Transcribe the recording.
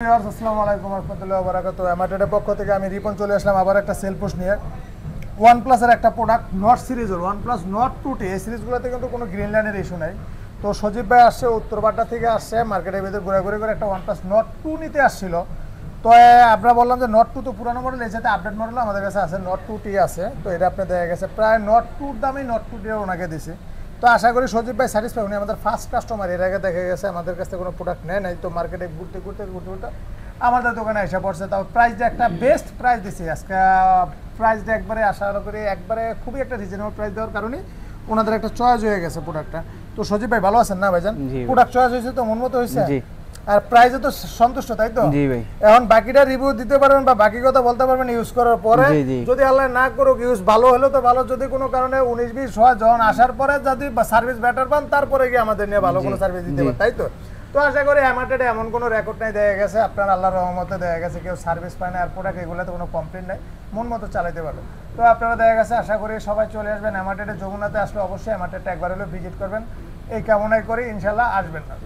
আসসালামু আলাইকুম রাহমাতুল্লাহি ওয়া বারাকাতুহু। এমার্টেডের পক্ষ থেকে আমি রিপন চলে আসলাম আবার একটা সেল পোস্ট নিয়ে। OnePlus এর একটা প্রোডাক্ট নট সিরিজের OnePlus Nord 2T, এই সিরিজগুলোতে কিন্তু কোনো গ্রিন লাইনের ইস্যু নাই। তো সজীব ভাই আসছে উত্তরপাড়া থেকে, আসছে মার্কেটের ভিতরে ঘোরাঘুরি করে একটা OnePlus Nord 2 নিতে আসছিল। তো আমরা বললাম যে Nord 2 তো পুরানো মডেল, এর সাথে আপডেট মডেল আমাদের কাছে আছে, Nord 2T আছে। তো এটা আপনি দেখা গেছে প্রায় Nord 2 দামই Nord 2T ওনাকে দিছি। তো আশা করি সজীব ভাই স্যাটিসফাই, উনি আমাদের ফার্স্ট কাস্টমার। এর আগে দেখা গেছে আমাদের কাছ থেকে কোনো প্রোডাক্ট নেয় নাই। তো মার্কেটে ঘুরতে ঘুরতে আমাদের দোকানে এসে পড়ছে। তাও প্রাইসটা একটা বেস্ট প্রাইস দিছি আজকে। প্রাইসটা একবারে আশা করি একবারে খুবই একটা রিজনেবল প্রাইস দেওয়ার কারণে ওনাদের একটা চয়েস হয়ে গেছে প্রোডাক্টটা। তো সজীব ভাই ভালো আছেন না ভাইজান? প্রোডাক্ট চয়েস হয়েছে তো, মন মতো হয়েছে? আর প্রাইসে তো সন্তুষ্ট, তাই তো? জি ভাই। এখন বাকিটা রিভিউ দিতে পারবেন বা বাকি কথা বলতে পারবেন ইউজ করার পরে। যদি আল্লাহ না করুক ইউজ ভালো হলো তো ভালো, যদি কোনো কারণে 19-20 হয় যখন আসার পরে যদি সার্ভিস বেটার পান তারপরে গিয়ে আমাদের নিয়ে ভালো কোনো সার্ভিস দিতে পারেন, তাই তো? তো আশা করি এমার্টেডে এমন কোনো রেকর্ড নাই দেখা গেছে, আপনার আল্লাহর রহমতে দেখা গেছে কেউ সার্ভিস পায় না আর প্রোডাক্ট এগুলোতে কোনো কমপ্লেন নাই, মন মতো চালাতে পারবে। তো আপনারা দেখা গেছে আশা করি সবাই চলে আসবেন এমার্টেডে। যমুনাতে আসলে অবশ্যই এমার্টেডটা একবার হলেও ভিজিট করবেন, এই কামনাই করি। ইনশাল্লাহ আসবেন না।